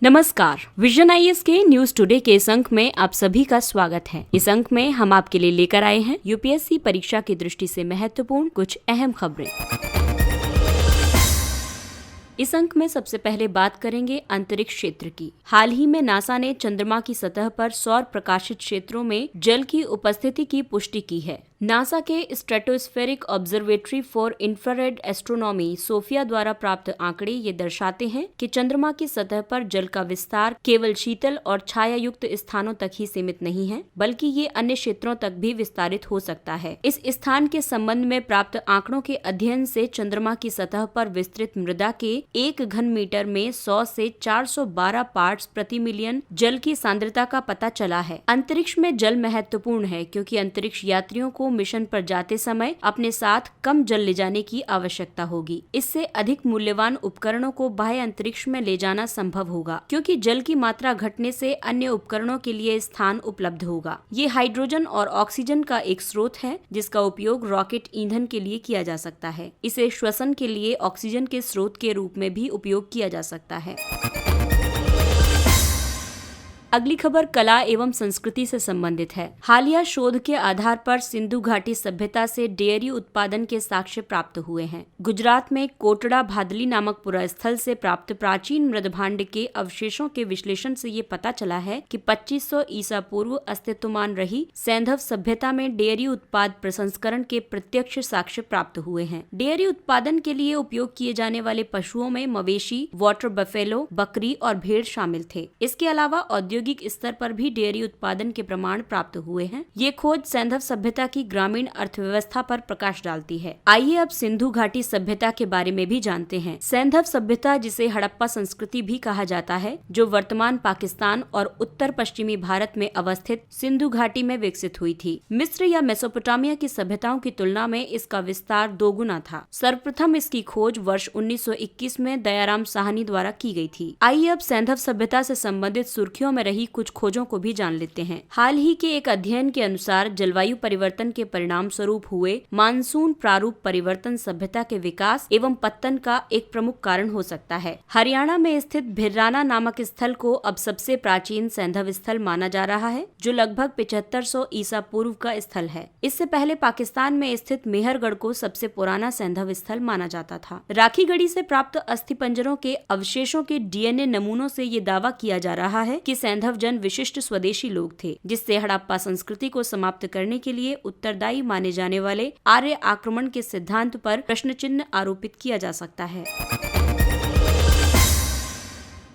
नमस्कार, vision IAS के news today के इस अंक में आप सभी का स्वागत है। इस अंक में हम आपके लिए लेकर आए हैं यूपीएससी परीक्षा की दृष्टि से महत्वपूर्ण कुछ अहम खबरें। इस अंक में सबसे पहले बात करेंगे अंतरिक्ष क्षेत्र की। हाल ही में नासा ने चंद्रमा की सतह पर सौर प्रकाशित क्षेत्रों में जल की उपस्थिति की पुष्टि की है। नासा के stratospheric observatory for infrared astronomy SOFIA द्वारा प्राप्त आंकड़े ये दर्शाते हैं कि चंद्रमा की सतह पर जल का विस्तार केवल शीतल और छायायुक्त स्थानों तक ही सीमित नहीं है, बल्कि ये अन्य क्षेत्रों तक भी विस्तारित हो सकता है। इस स्थान के संबंध में प्राप्त आंकड़ों के अध्ययन से चंद्रमा की सतह पर विस्तृत मृदा के 1 घन मीटर में 100 से 412 पार्ट्स प्रति मिलियन जल की सांद्रता का पता चला है। अंतरिक्ष में जल महत्वपूर्ण है क्योंकि अंतरिक्ष यात्रियों को मिशन पर जाते समय अपने साथ कम जल ले जाने की आवश्यकता होगी। इससे अधिक मूल्यवान उपकरणों को बाह्य अंतरिक्ष में ले जाना संभव होगा, क्योंकि जल की मात्रा घटने से अन्य उपकरणों के लिए स्थान उपलब्ध होगा। ये हाइड्रोजन और ऑक्सीजन का एक स्रोत है जिसका उपयोग रॉकेट ईंधन के लिए किया जा सकता है। इसे श्वसन के लिए ऑक्सीजन के स्रोत के रूप में भी उपयोग किया जा सकता है। अगली खबर कला एवं संस्कृति से संबंधित है। हालिया शोध के आधार पर सिंधु घाटी सभ्यता से डेयरी उत्पादन के साक्ष्य प्राप्त हुए हैं। गुजरात में कोटड़ा भादली नामक पुरास्थल से प्राप्त प्राचीन मृदभांड के अवशेषों के विश्लेषण से ये पता चला है कि 2500 ईसा पूर्व अस्तित्वमान रही सैंधव सभ्यता में डेयरी उत्पाद प्रसंस्करण के प्रत्यक्ष साक्ष्य प्राप्त हुए हैं। डेयरी उत्पादन के लिए उपयोग किए जाने वाले पशुओं में मवेशी, वाटर बफेलो, बकरी और भेड़ शामिल थे। इसके अलावा औद्योगिक स्तर पर भी डेयरी उत्पादन के प्रमाण प्राप्त हुए हैं। ये खोज सैंधव सभ्यता की ग्रामीण अर्थव्यवस्था पर प्रकाश डालती है। आइए अब सिंधु घाटी सभ्यता के बारे में भी जानते हैं। सैंधव सभ्यता, जिसे हड़प्पा संस्कृति भी कहा जाता है, जो वर्तमान पाकिस्तान और उत्तर पश्चिमी भारत में अवस्थित सिंधु घाटी में विकसित हुई थी। मिस्र या मेसोपोटामिया की सभ्यताओं की तुलना में इसका विस्तार 2 गुना था। सर्वप्रथम इसकी खोज वर्ष 1921 में दयाराम साहनी द्वारा की गई थी। आइए अब सैंधव सभ्यता से संबंधित सुर्खियों में रही कुछ खोजों को भी जान लेते हैं। हाल ही के एक अध्ययन के अनुसार जलवायु परिवर्तन के परिणाम स्वरूप हुए मानसून प्रारूप परिवर्तन सभ्यता के विकास एवं पतन का एक प्रमुख कारण हो सकता है। हरियाणा में स्थित भिराना नामक स्थल को अब सबसे प्राचीन सैंधव स्थल माना जा रहा है, जो लगभग 7500 ईसा पूर्व का स्थल है। इससे पहले पाकिस्तान में स्थित मेहरगढ़ को सबसे पुराना सैंधव स्थल माना जाता था। राखीगढ़ी से प्राप्त अस्थिपंजरों के अवशेषों के डीएनए नमूनों से ये दावा किया जा रहा है कि सैंधव जन विशिष्ट स्वदेशी लोग थे, जिससे हड़प्पा संस्कृति को समाप्त करने के लिए उत्तरदायी माने जाने वाले आर्य आक्रमण के सिद्धांत पर प्रश्न चिन्ह आरोपित किया जा सकता है।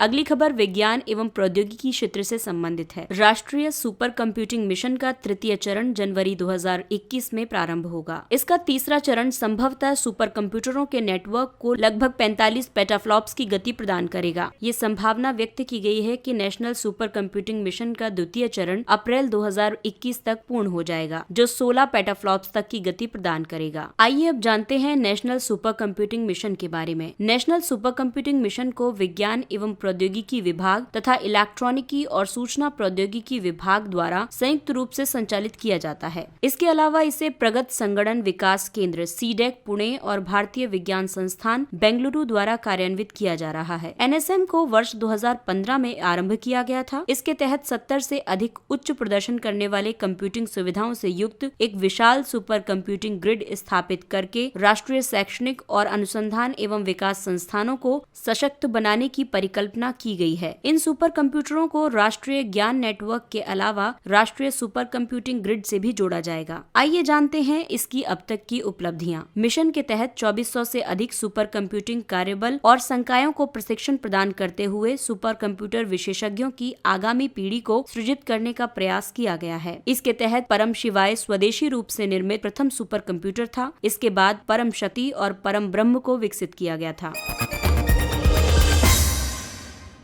अगली खबर विज्ञान एवं प्रौद्योगिकी क्षेत्र से संबंधित है। राष्ट्रीय सुपर कंप्यूटिंग मिशन का 3य चरण जनवरी 2021 में प्रारंभ होगा। इसका तीसरा चरण संभवतः सुपर कंप्यूटरों के नेटवर्क को लगभग 45 पेटाफ्लॉप्स की गति प्रदान करेगा। ये संभावना व्यक्त की गई है कि नेशनल सुपर कंप्यूटिंग मिशन का 2य चरण अप्रैल 2021 तक पूर्ण हो जाएगा, जो 16 पेटाफ्लॉप्स तक की गति प्रदान करेगा। आइए अब जानते हैं नेशनल सुपर कंप्यूटिंग मिशन के बारे में। नेशनल सुपर कंप्यूटिंग मिशन को विज्ञान एवं प्रौद्योगिकी विभाग तथा इलेक्ट्रॉनिकी और सूचना प्रौद्योगिकी विभाग द्वारा संयुक्त रूप से संचालित किया जाता है। इसके अलावा इसे प्रगत संगणन विकास केंद्र सीडेक पुणे और भारतीय विज्ञान संस्थान बेंगलुरु द्वारा कार्यान्वित किया जा रहा है। एनएसएम को वर्ष 2015 में आरंभ किया गया था। इसके तहत 70 से अधिक उच्च प्रदर्शन करने वाले कंप्यूटिंग सुविधाओं से युक्त एक विशाल सुपर कंप्यूटिंग ग्रिड स्थापित करके राष्ट्रीय शैक्षणिक और अनुसंधान एवं विकास संस्थानों को सशक्त बनाने की परिकल्पना की गई है। इन सुपर कंप्यूटरों को राष्ट्रीय ज्ञान नेटवर्क के अलावा राष्ट्रीय सुपर कंप्यूटिंग ग्रिड से भी जोड़ा जाएगा। आइए जानते हैं इसकी अब तक की उपलब्धियां। मिशन के तहत 2400 से अधिक सुपर कंप्यूटिंग कार्यबल और संकायों को प्रशिक्षण प्रदान करते हुए सुपर कंप्यूटर विशेषज्ञों की आगामी पीढ़ी को सृजित करने का प्रयास किया गया है। इसके तहत परम शिवाय स्वदेशी रूप से निर्मित प्रथम सुपर कंप्यूटर था। इसके बाद परम शक्ति और परम ब्रह्म को विकसित किया गया था।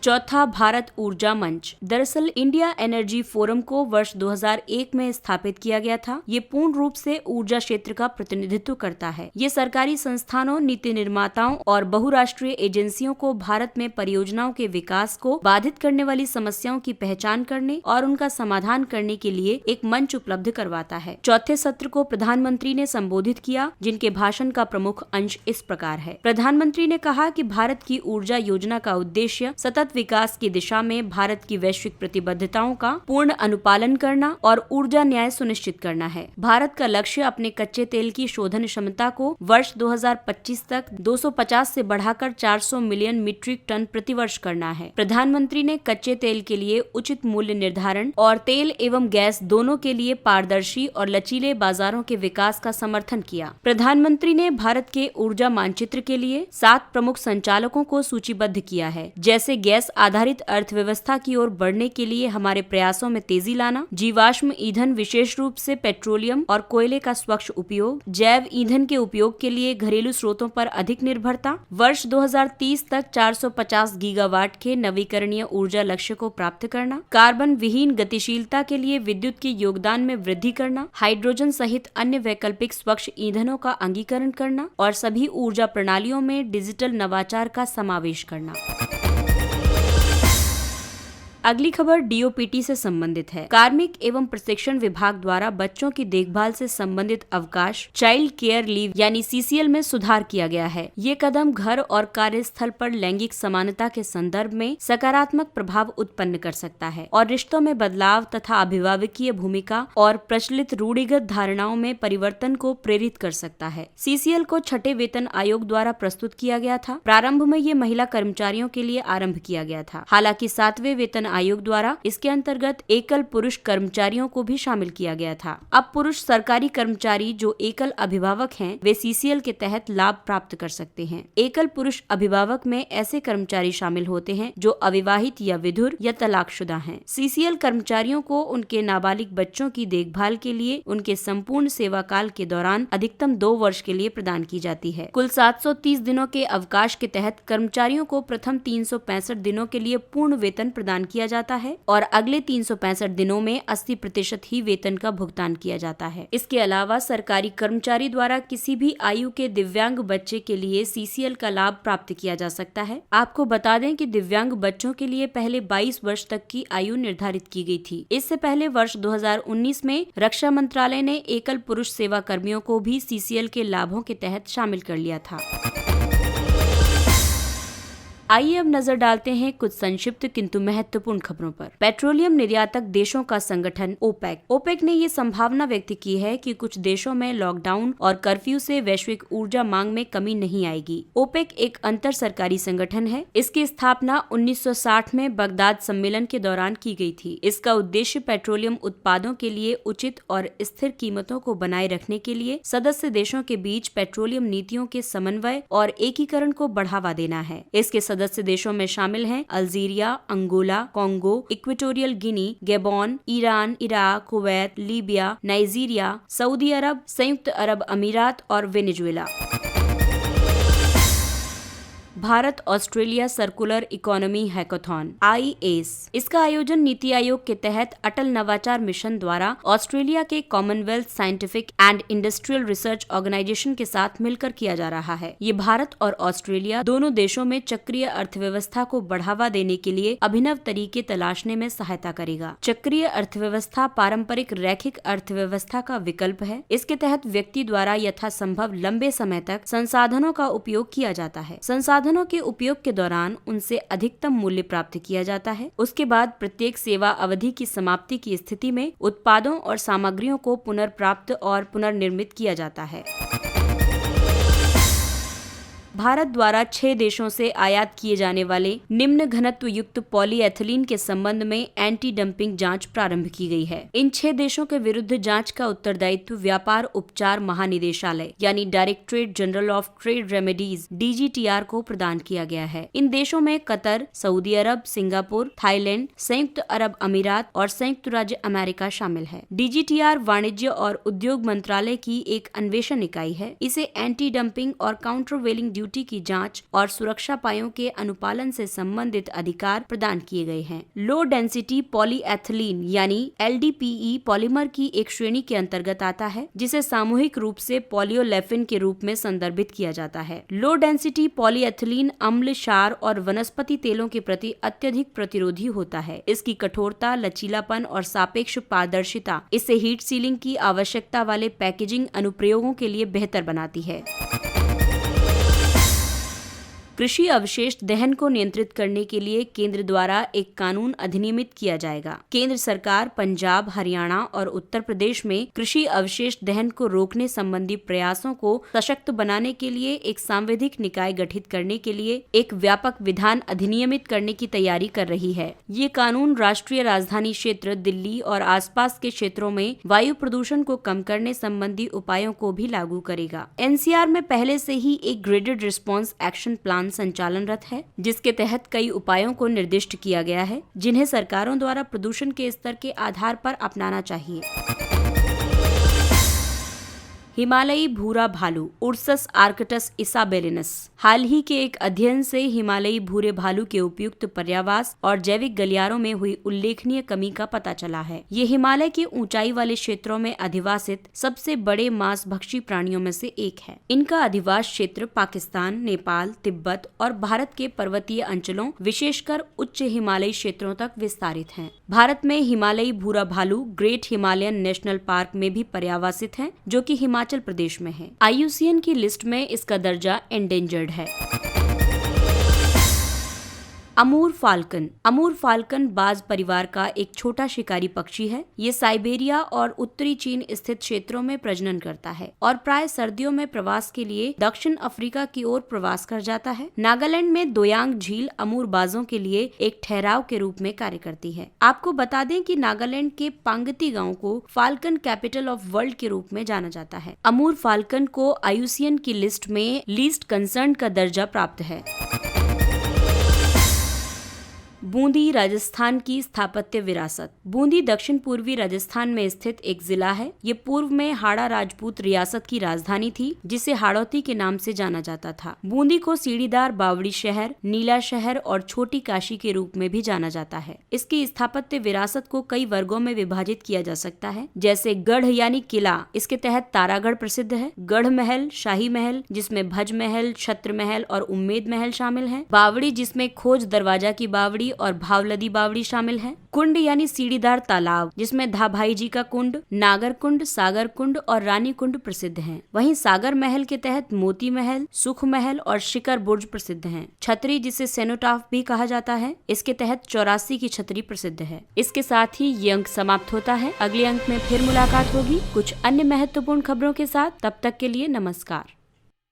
चौथा भारत ऊर्जा मंच। दरअसल इंडिया एनर्जी फोरम को वर्ष 2001 में स्थापित किया गया था। ये पूर्ण रूप से ऊर्जा क्षेत्र का प्रतिनिधित्व करता है। ये सरकारी संस्थानों, नीति निर्माताओं और बहुराष्ट्रीय एजेंसियों को भारत में परियोजनाओं के विकास को बाधित करने वाली समस्याओं की पहचान करने और उनका समाधान करने के लिए एक मंच उपलब्ध करवाता है। चौथे सत्र को प्रधानमंत्री ने संबोधित किया, जिनके भाषण का प्रमुख अंश इस प्रकार है। प्रधानमंत्री ने कहा कि भारत की ऊर्जा योजना का उद्देश्य सतत उन्नत विकास की दिशा में भारत की वैश्विक प्रतिबद्धताओं का पूर्ण अनुपालन करना और ऊर्जा न्याय सुनिश्चित करना है। भारत का लक्ष्य अपने कच्चे तेल की शोधन क्षमता को वर्ष 2025 तक 250 से बढ़ाकर 400 मिलियन मीट्रिक टन प्रतिवर्ष करना है। प्रधानमंत्री ने कच्चे तेल के लिए उचित मूल्य निर्धारण और तेल एवं गैस दोनों के लिए पारदर्शी और लचीले बाजारों के विकास का समर्थन किया। प्रधानमंत्री ने भारत के ऊर्जा मानचित्र के लिए 7 प्रमुख संचालकों को सूचीबद्ध किया है, जैसे गैस आधारित अर्थव्यवस्था की ओर बढ़ने के लिए हमारे प्रयासों में तेजी लाना, जीवाश्म ईंधन विशेष रूप से पेट्रोलियम और कोयले का स्वच्छ उपयोग, जैव ईंधन के उपयोग के लिए घरेलू स्रोतों पर अधिक निर्भरता, वर्ष 2030 तक 450 गीगावाट के नवीकरणीय ऊर्जा लक्ष्य को प्राप्त करना, कार्बन विहीन गतिशीलता के लिए विद्युत के योगदान में वृद्धि करना, हाइड्रोजन सहित अन्य वैकल्पिक स्वच्छ ईंधनों का अंगीकरण करना और सभी ऊर्जा प्रणालियों में डिजिटल नवाचार का समावेश करना। अगली खबर डीओपीटी से संबंधित है। कार्मिक एवं प्रशिक्षण विभाग द्वारा बच्चों की देखभाल से संबंधित अवकाश चाइल्ड केयर लीव यानी सीसीएल में सुधार किया गया है। ये कदम घर और कार्यस्थल पर लैंगिक समानता के संदर्भ में सकारात्मक प्रभाव उत्पन्न कर सकता है और रिश्तों में बदलाव तथा अभिभावकीय भूमिका और प्रचलित रूढ़िगत धारणाओं में परिवर्तन को प्रेरित कर सकता है। सीसीएल को 6ठे वेतन आयोग द्वारा प्रस्तुत किया गया था। प्रारंभ में ये महिला कर्मचारियों के लिए आरंभ किया गया था। हालांकि 7वें वेतन आयोग द्वारा इसके अंतर्गत एकल पुरुष कर्मचारियों को भी शामिल किया गया था। अब पुरुष सरकारी कर्मचारी जो एकल अभिभावक हैं, वे सीसीएल के तहत लाभ प्राप्त कर सकते हैं। एकल पुरुष अभिभावक में ऐसे कर्मचारी शामिल होते हैं जो अविवाहित या विधुर या तलाकशुदा हैं। सीसीएल कर्मचारियों को उनके नाबालिग बच्चों की देखभाल के लिए उनके संपूर्ण सेवा काल के दौरान अधिकतम 2 वर्ष के लिए प्रदान की जाती है। कुल 730 दिनों के अवकाश के तहत कर्मचारियों को प्रथम 365 दिनों के लिए पूर्ण वेतन प्रदान किया जाता है और अगले 365 दिनों में 80% ही वेतन का भुगतान किया जाता है। इसके अलावा सरकारी कर्मचारी द्वारा किसी भी आयु के दिव्यांग बच्चे के लिए सीसीएल का लाभ प्राप्त किया जा सकता है। आपको बता दें कि दिव्यांग बच्चों के लिए पहले 22 वर्ष तक की आयु निर्धारित की गई थी। इससे पहले वर्ष 2019 में रक्षा मंत्रालय ने एकल पुरुष सेवा कर्मियों को भी सीसीएल के लाभों के तहत शामिल कर लिया था। आइए अब नजर डालते हैं कुछ संक्षिप्त किंतु महत्वपूर्ण खबरों पर। पेट्रोलियम निर्यातक देशों का संगठन ओपेक ने ये संभावना व्यक्त की है कि कुछ देशों में लॉकडाउन और कर्फ्यू से वैश्विक ऊर्जा मांग में कमी नहीं आएगी। ओपेक एक अंतर सरकारी संगठन है। इसकी स्थापना 1960 में बगदाद सम्मेलन के दौरान की गई थी। इसका उद्देश्य पेट्रोलियम उत्पादों के लिए उचित और स्थिर कीमतों को बनाए रखने के लिए सदस्य देशों के बीच पेट्रोलियम नीतियों के समन्वय और एकीकरण को बढ़ावा देना है। इसके सदस्य देशों में शामिल हैं Algeria, Angola, Congo, Equatorial Guinea, Gabon, Iran, Iraq, Kuwait, Libya, Nigeria, Saudi Arabia, संयुक्त अरब अमीरात और Venezuela. Bharat Australia circular economy hackathon IACE, इसका आयोजन नीति आयोग के तहत अटल नवाचार मिशन द्वारा ऑस्ट्रेलिया के Commonwealth Scientific and Industrial Research Organisation के साथ मिलकर किया जा रहा है। ये भारत और ऑस्ट्रेलिया दोनों देशों में चक्रीय अर्थव्यवस्था को बढ़ावा देने के लिए अभिनव तरीके तलाशने में सहायता करेगा। चक्रीय अर्थव्यवस्था पारंपरिक रैखिक अर्थव्यवस्था का विकल्प है। इसके तहत व्यक्ति द्वारा यथासंभव लंबे समय तक संसाधनों का उपयोग किया जाता है। संसाधनों के उपयोग के दौरान उनसे अधिकतम मूल्य प्राप्त किया जाता है। उसके बाद प्रत्येक सेवा अवधि की समाप्ति की स्थिति में उत्पादों और सामग्रियों को पुनर्प्राप्त और पुनर्निर्मित किया जाता है। भारत द्वारा 6 देशों से आयात किए जाने वाले निम्न घनत्व युक्त पॉलीएथिलीन के संबंध में एंटी डंपिंग जांच प्रारंभ की गई है। इन 6 देशों के विरुद्ध जांच का उत्तरदायित्व व्यापार उपचार महानिदेशालय यानी directorate general of trade remedies DGTR को प्रदान किया गया है। इन देशों में कतर, सऊदी अरब, सिंगापुर, थाईलैंड, संयुक्त अरब अमीरात और संयुक्त राज्य अमेरिका शामिल है। DGTR वाणिज्य और उद्योग मंत्रालय की एक अन्वेषण इकाई है। इसे एंटी डंपिंग और काउंटरवेलिंग ड्यूटी की जांच और सुरक्षा उपायों के अनुपालन से संबंधित अधिकार प्रदान किए गए हैं। लो डेंसिटी पॉलीएथिलीन यानी LDPE पॉलीमर की एक श्रेणी के अंतर्गत आता है, जिसे सामूहिक रूप से पॉलियोलेफिन के रूप में संदर्भित किया जाता है। लो डेंसिटी पॉलीएथिलीन अम्ल, क्षार और वनस्पति तेलों के प्रति अत्यधिक प्रतिरोधी होता है। इसकी कठोरता, लचीलापन और सापेक्ष पारदर्शिता इसे हीट सीलिंग की आवश्यकता वाले पैकेजिंग अनुप्रयोगों के लिए बेहतर बनाती है। कृषि अवशेष दहन को नियंत्रित करने के लिए केंद्र द्वारा एक कानून अधिनियमित किया जाएगा। केंद्र सरकार पंजाब, हरियाणा और उत्तर प्रदेश में कृषि अवशेष दहन को रोकने संबंधी प्रयासों को सशक्त बनाने के लिए एक सांविधिक निकाय गठित करने के लिए एक व्यापक विधान अधिनियमित करने की तैयारी कर रही है। ये कानून राष्ट्रीय राजधानी क्षेत्र दिल्ली और आसपास के क्षेत्रों में वायु प्रदूषण को कम करने संबंधी उपायों को भी लागू करेगा। एनसीआर में पहले से ही एक ग्रेडेड रिस्पांस एक्शन प्लान संचालनरत है, जिसके तहत कई उपायों को निर्दिष्ट किया गया है, जिन्हें सरकारों द्वारा प्रदूषण के स्तर के आधार पर अपनाना चाहिए। हिमालयी भूरा भालू उर्सस आर्कटस इसाबेलिनस। हाल ही के एक अध्ययन से हिमालयी भूरे भालू के उपयुक्त पर्यावास और जैविक गलियारों में हुई उल्लेखनीय कमी का पता चला है। ये हिमालय के ऊंचाई वाले क्षेत्रों में अधिवासित सबसे बड़े मांसभक्षी प्राणियों में से एक है। इनका अधिवास क्षेत्र पाकिस्तान, नेपाल, तिब्बत और भारत के पर्वतीय अंचलों, विशेषकर उच्च हिमालयी क्षेत्रों तक विस्तारित है। भारत में हिमालयी भूरा भालू ग्रेट हिमालयन नेशनल पार्क में भी पर्यावासित है, जो कि हिमाचल प्रदेश में है। IUCN की लिस्ट में इसका दर्जा एंडेंजर्ड है। अमूर फाल्कन। अमूर फाल्कन बाज परिवार का एक छोटा शिकारी पक्षी है। ये साइबेरिया और उत्तरी चीन स्थित क्षेत्रों में प्रजनन करता है और प्राय सर्दियों में प्रवास के लिए दक्षिण अफ्रीका की ओर प्रवास कर जाता है। नागालैंड में दोयांग झील अमूर बाजों के लिए एक ठहराव के रूप में कार्य करती है। आपको बता दें कि नागालैंड के पांगती गांव को फाल्कन कैपिटल ऑफ वर्ल्ड के रूप में जाना जाता है। अमूर फाल्कन को IUCN की लिस्ट में लीस्ट कंसर्न का दर्जा प्राप्त है। बूंदी राजस्थान की स्थापत्य विरासत। बूंदी दक्षिण पूर्वी राजस्थान में स्थित एक जिला है। ये पूर्व में हाड़ा राजपूत रियासत की राजधानी थी, जिसे हाड़ौती के नाम से जाना जाता था। बूंदी को सीढ़ीदार बावड़ी शहर, नीला शहर और छोटी काशी के रूप में भी जाना जाता है। इसकी स्थापत्य विरासत को कई वर्गों में विभाजित किया जा सकता है, जैसे गढ़ यानी किला। इसके तहत तारागढ़ प्रसिद्ध है। गढ़ महल, शाही महल जिसमें भज महल, छत्र महल और उम्मेद महल शामिल है। बावड़ी जिसमें खोज दरवाजा की बावड़ी और भावलदी बावड़ी शामिल है। कुंड यानी सीढ़ीदार तालाब, जिसमें धाभाई जी का कुंड, नागर कुंड, सागर कुंड और रानी कुंड प्रसिद्ध हैं। वहीं सागर महल के तहत मोती महल, सुख महल और शिखर बुर्ज प्रसिद्ध हैं। छतरी, जिसे सेनोटाफ भी कहा जाता है, इसके तहत 84 की छतरी प्रसिद्ध है। इसके साथ ही ये अंक समाप्त होता है। अगले अंक में फिर मुलाकात होगी कुछ अन्य महत्वपूर्ण खबरों के साथ। तब तक के लिए नमस्कार।